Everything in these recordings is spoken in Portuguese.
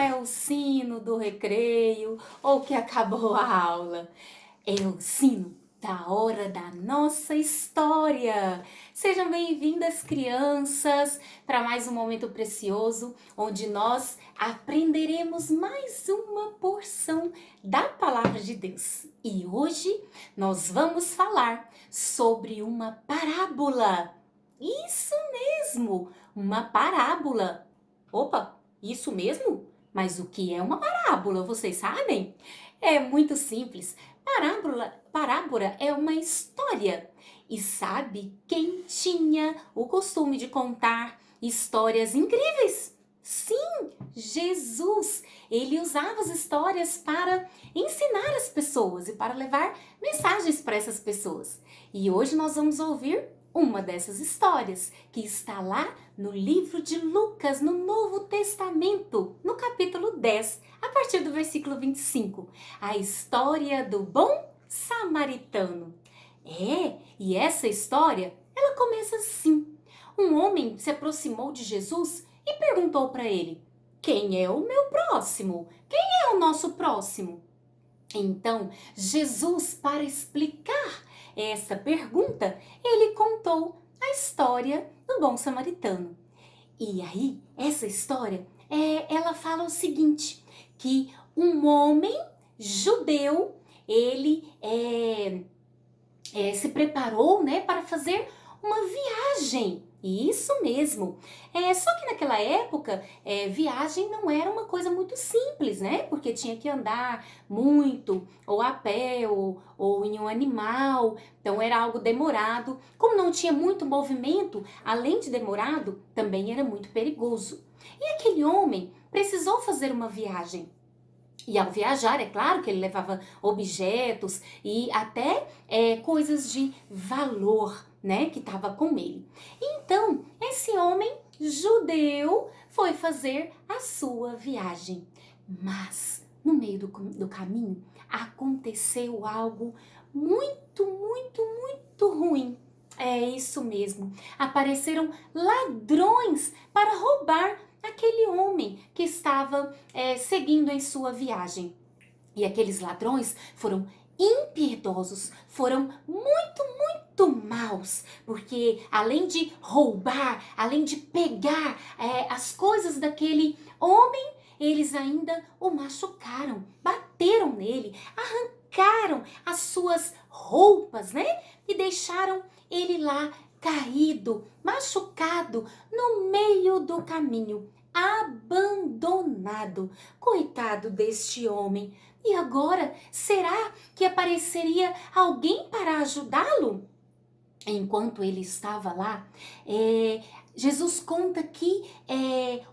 é o sino do recreio ou que acabou a aula. É o sino da hora da nossa história. Sejam bem-vindas, crianças, para mais um momento precioso onde nós aprenderemos mais uma porção da palavra de Deus. E hoje nós vamos falar sobre uma parábola. Isso mesmo, uma parábola. Opa, isso mesmo? Mas o que é uma parábola, vocês sabem? É muito simples. Parábola é uma história. E sabe quem tinha o costume de contar histórias incríveis? Sim, Jesus! Ele usava as histórias para ensinar as pessoas e para levar mensagens para essas pessoas. E hoje nós vamos ouvir uma dessas histórias, que está lá no livro de Lucas, no Novo Testamento, no capítulo 10, a partir do versículo 25. A história do bom samaritano. E essa história, ela começa assim. Um homem se aproximou de Jesus e perguntou para ele: quem é o meu próximo? Quem é o nosso próximo? Então, Jesus, para explicar essa pergunta, ele contou a história do bom samaritano. E aí, essa história, ela fala o seguinte, que um homem judeu, ele se preparou, né, para fazer uma viagem. Isso mesmo. Só que naquela época, viagem não era uma coisa muito simples, né? Porque tinha que andar muito, ou a pé, ou em um animal. Então era algo demorado. Como não tinha muito movimento, além de demorado, também era muito perigoso. E aquele homem precisou fazer uma viagem. E ao viajar, é claro que ele levava objetos e até coisas de valor, né, que estava com ele. Então, esse homem judeu foi fazer a sua viagem. Mas, no meio do caminho, aconteceu algo muito ruim. É isso mesmo. Apareceram ladrões para roubar aquele homem que estava seguindo em sua viagem. E aqueles ladrões foram impiedosos, foram muito maus, porque além de roubar, além de pegar as coisas daquele homem, eles ainda o machucaram, bateram nele, arrancaram as suas roupas, né? E deixaram ele lá caído, machucado no meio do caminho, abandonado. Coitado deste homem. E agora, será que apareceria alguém para ajudá-lo? Enquanto ele estava lá, Jesus conta que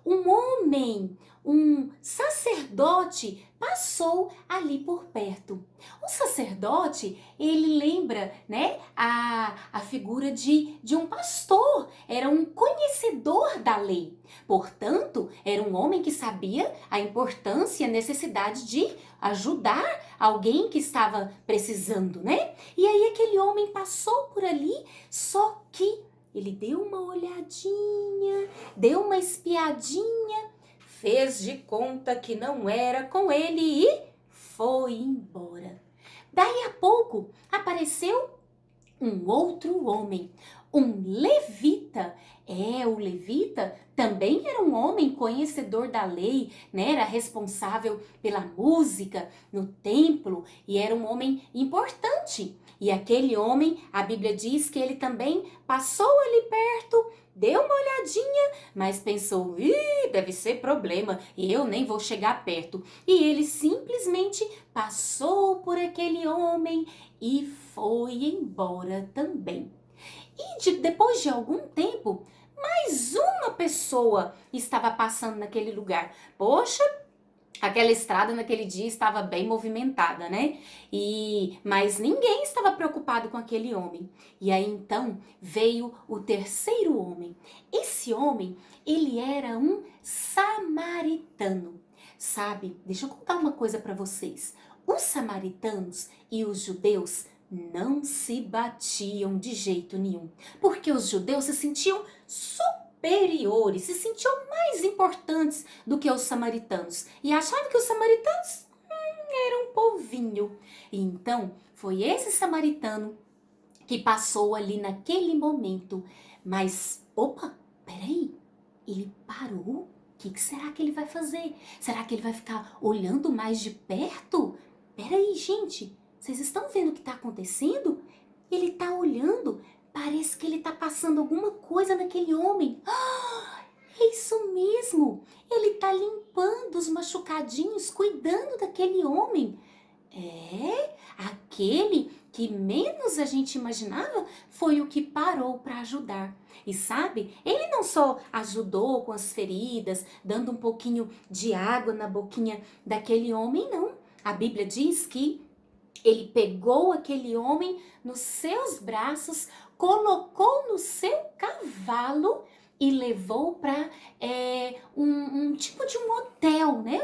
um homem, um sacerdote, passou ali por perto. O sacerdote, ele lembra, né, a figura de um pastor, era um conhecedor da lei. Portanto, era um homem que sabia a importância e a necessidade de ajudar alguém que estava precisando, né? E aí aquele homem passou por ali, só que ele deu uma olhadinha, deu uma espiadinha, fez de conta que não era com ele e foi embora. Daí a pouco apareceu um outro homem, um levita. O levita também era um homem conhecedor da lei, né? Era responsável pela música no templo e era um homem importante. E aquele homem, a Bíblia diz que ele também passou ali perto, deu uma olhadinha, mas pensou, deve ser problema, e eu nem vou chegar perto. E ele simplesmente passou por aquele homem e foi embora também. E depois de algum tempo, mais uma pessoa estava passando naquele lugar. Poxa, aquela estrada naquele dia estava bem movimentada, né? Mas ninguém estava preocupado com aquele homem. E aí então veio o terceiro homem. Esse homem, ele era um samaritano. Sabe, deixa eu contar uma coisa para vocês. Os samaritanos e os judeus não se batiam de jeito nenhum, porque os judeus se sentiam superiores superiores, se sentiam mais importantes do que os samaritanos e achavam que os samaritanos eram um povinho. E então foi esse samaritano que passou ali naquele momento. Mas, opa, peraí, ele parou? O que será que ele vai fazer? Será que ele vai ficar olhando mais de perto? Peraí, gente, vocês estão vendo o que está acontecendo? Ele está olhando, parece que ele está passando alguma coisa naquele homem. É isso mesmo, ele está limpando os machucadinhos, cuidando daquele homem. É, aquele que menos a gente imaginava foi o que parou para ajudar. E sabe, ele não só ajudou com as feridas, dando um pouquinho de água na boquinha daquele homem, não. A Bíblia diz que ele pegou aquele homem nos seus braços, colocou no seu cavalo e levou para um tipo de um hotel, né?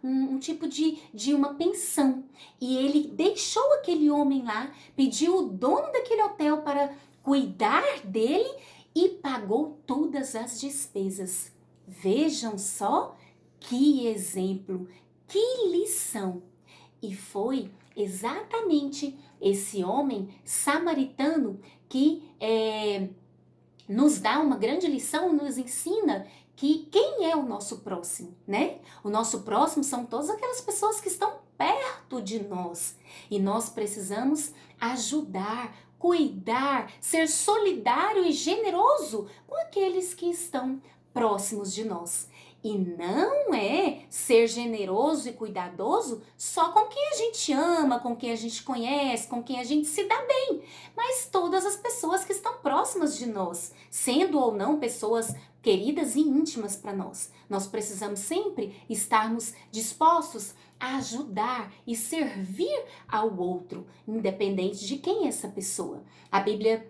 Um tipo de uma pensão. E ele deixou aquele homem lá, pediu o dono daquele hotel para cuidar dele e pagou todas as despesas. Vejam só que exemplo, que lição. E foi exatamente esse homem samaritano que nos dá uma grande lição, nos ensina que quem é o nosso próximo, né? O nosso próximo são todas aquelas pessoas que estão perto de nós e nós precisamos ajudar, cuidar, ser solidário e generoso com aqueles que estão próximos de nós. E não é ser generoso e cuidadoso só com quem a gente ama, com quem a gente conhece, com quem a gente se dá bem, mas todas as pessoas que estão próximas de nós, sendo ou não pessoas queridas e íntimas para nós. Nós precisamos sempre estarmos dispostos a ajudar e servir ao outro, independente de quem é essa pessoa. A Bíblia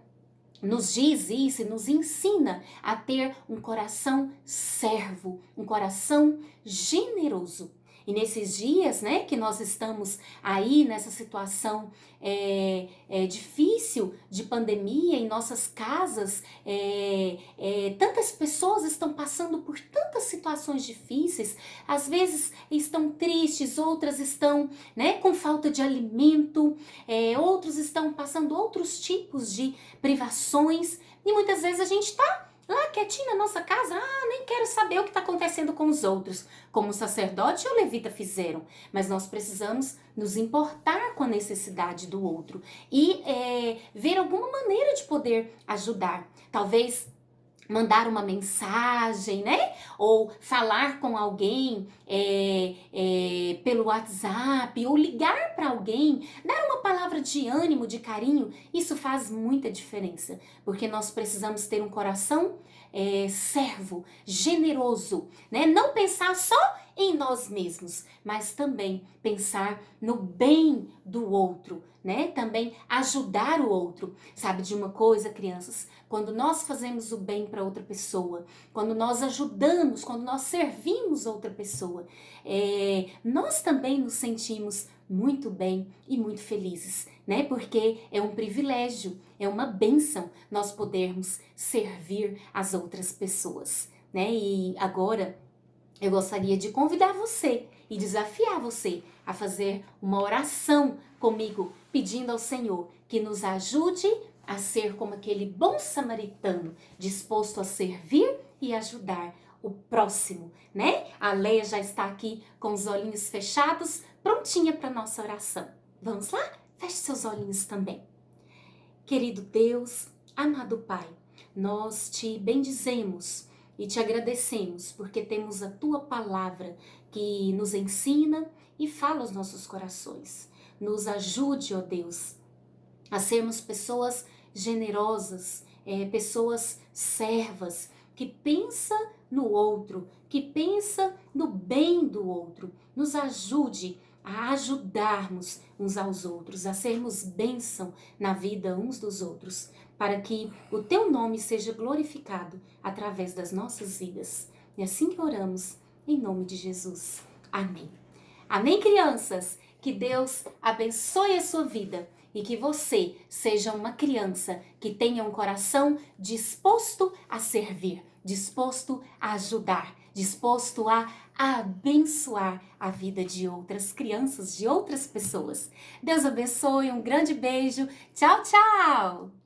nos diz isso e nos ensina a ter um coração servo, um coração generoso. E nesses dias, né, que nós estamos aí nessa situação difícil de pandemia em nossas casas, tantas pessoas estão passando por tantas situações difíceis, às vezes estão tristes, outras estão, né, com falta de alimento, outros estão passando outros tipos de privações e muitas vezes a gente está lá quietinho na nossa casa, nem quero saber o que está acontecendo com os outros, como o sacerdote e o levita fizeram. Mas nós precisamos nos importar com a necessidade do outro e ver alguma maneira de poder ajudar. Talvez mandar uma mensagem, né? Ou falar com alguém pelo WhatsApp, ou ligar para alguém, dar uma palavra de ânimo, de carinho. Isso faz muita diferença, porque nós precisamos ter um coração servo, generoso, né? Não pensar só em nós mesmos, mas também pensar no bem do outro, né? Também ajudar o outro. Sabe de uma coisa, crianças? Quando nós fazemos o bem para outra pessoa, quando nós ajudamos, quando nós servimos outra pessoa, nós também nos sentimos muito bem e muito felizes, né? Porque é um privilégio, é uma bênção nós podermos servir as outras pessoas, né? E agora eu gostaria de convidar você e desafiar você a fazer uma oração comigo, pedindo ao Senhor que nos ajude a ser como aquele bom samaritano, disposto a servir e ajudar o próximo, né? A Leia já está aqui com os olhinhos fechados, prontinha para nossa oração. Vamos lá? Feche seus olhinhos também. Querido Deus, amado Pai, nós te bendizemos e te agradecemos porque temos a Tua palavra que nos ensina e fala aos nossos corações. Nos ajude, ó Deus, a sermos pessoas generosas, pessoas servas, que pensa no outro, que pensa no bem do outro. Nos ajude a ajudarmos uns aos outros, a sermos bênção na vida uns dos outros, para que o Teu nome seja glorificado através das nossas vidas. E assim que oramos, em nome de Jesus. Amém. Amém, crianças? Que Deus abençoe a sua vida e que você seja uma criança que tenha um coração disposto a servir, disposto a ajudar, disposto a abençoar a vida de outras crianças, de outras pessoas. Deus abençoe, um grande beijo. Tchau, tchau!